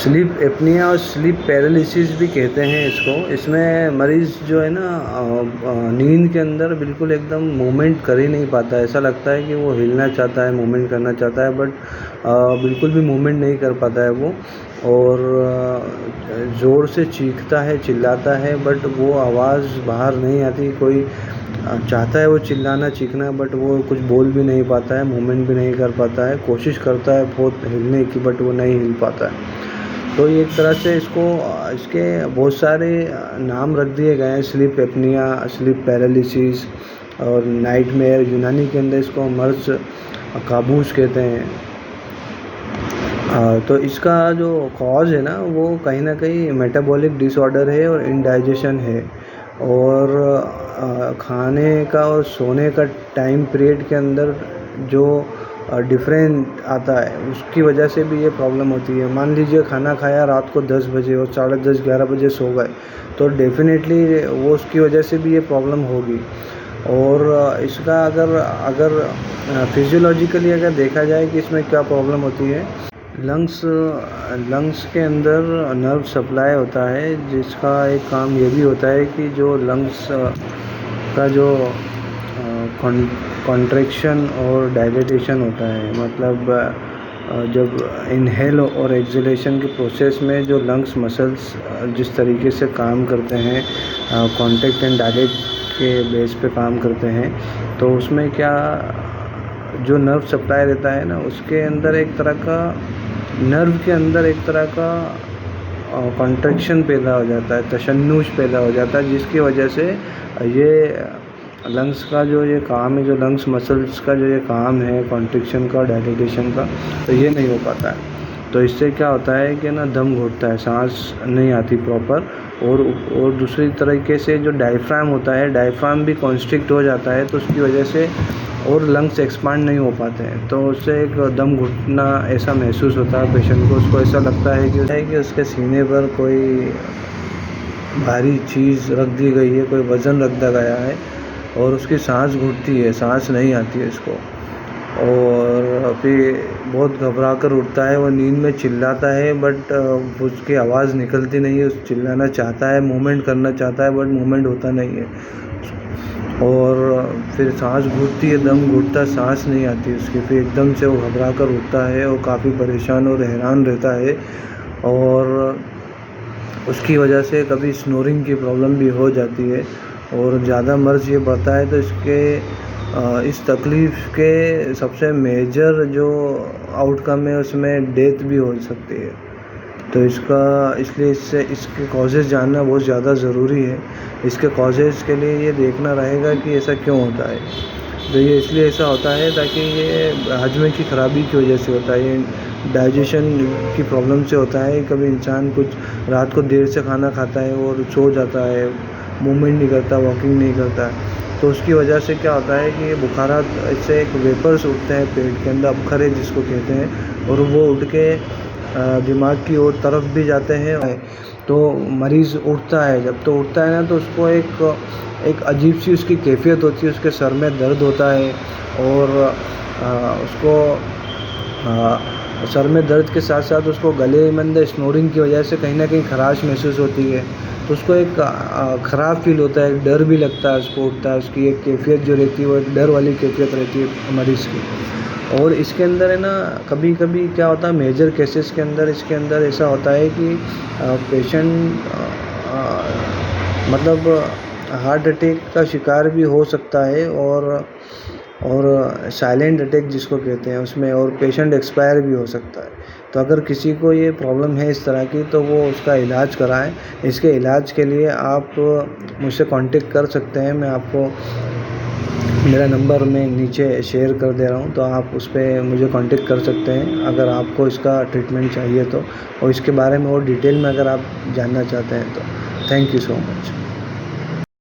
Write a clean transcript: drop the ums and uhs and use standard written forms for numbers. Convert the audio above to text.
Sleep apnoea और sleep paralysis भी कहते हैं इसको। इसमें मरीज़ जो है ना नींद के अंदर बिल्कुल एकदम मूवमेंट कर ही नहीं पाता है। ऐसा लगता है कि वो हिलना चाहता है, मूवमेंट करना चाहता है, बट बिल्कुल भी मूवमेंट नहीं कर पाता है वो। और ज़ोर से चीखता है, चिल्लाता है, बट वो आवाज़ बाहर नहीं आती। कोई चाहता है वो चिल्लाना, चीखना, बट वो कुछ बोल भी नहीं पाता है, मूवमेंट भी नहीं कर पाता है। कोशिश करता है बहुत हिलने की, बट वो नहीं हिल पाता है। तो ये एक तरह से इसके बहुत सारे नाम रख दिए गए हैं, स्लीप एपनिया, स्लीप पैरालिसिस और नाइटमेयर। यूनानी के अंदर इसको मर्ज काबूस कहते हैं। तो इसका जो कॉज है ना वो कहीं ना कहीं मेटाबॉलिक डिसऑर्डर है और इंडाइजेशन है, और खाने का और सोने का टाइम पीरियड के अंदर जो डिफरेंट आता है उसकी वजह से भी ये प्रॉब्लम होती है। मान लीजिए खाना खाया रात को 10 बजे और 10:30 11 बजे सो गए, तो डेफिनेटली वो उसकी वजह से भी ये प्रॉब्लम होगी। और इसका अगर फिजियोलॉजिकली अगर देखा जाए कि इसमें क्या प्रॉब्लम होती है, लंग्स के अंदर नर्व सप्लाई होता है, जिसका एक काम ये भी होता है कि जो लंग्स का जो कॉन्ट्रैक्शन और डायलेटेशन होता है, मतलब जब इनहेल और एक्सहेलेशन के प्रोसेस में जो लंग्स मसल्स जिस तरीके से काम करते हैं, कॉन्टैक्ट एंड डायलेट के बेस पे काम करते हैं, तो उसमें क्या जो नर्व सप्लाई रहता है ना, उसके अंदर एक तरह का नर्व के अंदर एक तरह का कॉन्ट्रैक्शन पैदा हो जाता है, तशन्नुश पैदा हो जाता है, जिसकी वजह से ये लंग्स का जो ये काम है, जो लंग्स मसल्स का जो ये काम है कॉन्ट्रैक्शन का, डायलेटेशन का, तो ये नहीं हो पाता है। तो इससे क्या होता है कि ना दम घुटता है, सांस नहीं आती प्रॉपर। और दूसरी तरीके से जो डायफ्राम होता है, डायफ्राम भी कॉन्स्ट्रिक्ट हो जाता है, तो उसकी वजह से और लंग्स एक्सपांड नहीं हो पाते हैं, तो उससे एक दम घुटना ऐसा महसूस होता है पेशेंट को। उसको ऐसा लगता है कि उसके सीने पर कोई भारी चीज़ रख दी गई है, कोई वज़न रख दिया गया है, और उसकी सांस घुटती है, सांस नहीं आती है इसको। और फिर बहुत घबरा कर उठता है, वो नींद में चिल्लाता है, बट उसकी आवाज़ निकलती नहीं है। उस चिल्लाना चाहता है, मूवमेंट करना चाहता है, बट मूवमेंट होता नहीं है। और फिर सांस घुटती है, दम घुटता, सांस नहीं आती उसकी। फिर एकदम से वो घबरा कर उठता है और काफ़ी परेशान और हैरान रहता है, और उसकी वजह से कभी स्नोरिंग की प्रॉब्लम भी हो जाती है। और ज़्यादा मर्ज़ ये बढ़ता है तो इस तकलीफ़ के सबसे मेजर जो आउटकम है उसमें डेथ भी हो सकती है। तो इसलिए इसके कॉजेज़ जानना बहुत ज़्यादा ज़रूरी है। इसके कॉजेज़ के लिए ये देखना रहेगा कि ऐसा क्यों होता है। तो ये इसलिए ऐसा होता है ताकि ये हजमे की ख़राबी की वजह से होता है, ये डाइजेशन की प्रॉब्लम से होता है। कभी इंसान कुछ रात को देर से खाना खाता है और सो जाता है, मूवमेंट नहीं करता, वॉकिंग नहीं करता, तो उसकी वजह से क्या होता है कि ये बुखारात, इससे एक वेपर्स उठते हैं पेट के अंदर, अबखरे जिसको कहते हैं, और वो उठ के दिमाग की ओर तरफ भी जाते हैं। तो मरीज़ उठता है, जब तो उठता है ना, तो उसको एक अजीब सी उसकी कैफियत होती है, उसके सर में दर्द होता है, और उसको सर में दर्द के साथ साथ उसको गले में अंदर स्नोरिंग की वजह से कहीं ना कहीं खराश महसूस होती है। तो उसको एक ख़राब फील होता है, एक डर भी लगता है उसको, उठता है, उसकी एक कैफियत जो रहती है वो एक डर वाली कैफियत रहती है मरीज़ की। और इसके अंदर है ना, कभी कभी क्या होता है, मेजर केसेस के अंदर इसके अंदर ऐसा होता है कि पेशेंट मतलब हार्ट अटैक का शिकार भी हो सकता है, और साइलेंट अटैक जिसको कहते हैं उसमें, और पेशेंट एक्सपायर भी हो सकता है। तो अगर किसी को ये प्रॉब्लम है इस तरह की, तो वो उसका इलाज कराएं। इसके इलाज के लिए आप मुझसे कांटेक्ट कर सकते हैं। मैं आपको मेरा नंबर मैं नीचे शेयर कर दे रहा हूँ, तो आप उस पर मुझे कांटेक्ट कर सकते हैं अगर आपको इसका ट्रीटमेंट चाहिए तो, और इसके बारे में और डिटेल में अगर आप जानना चाहते हैं तो। Thank you so much.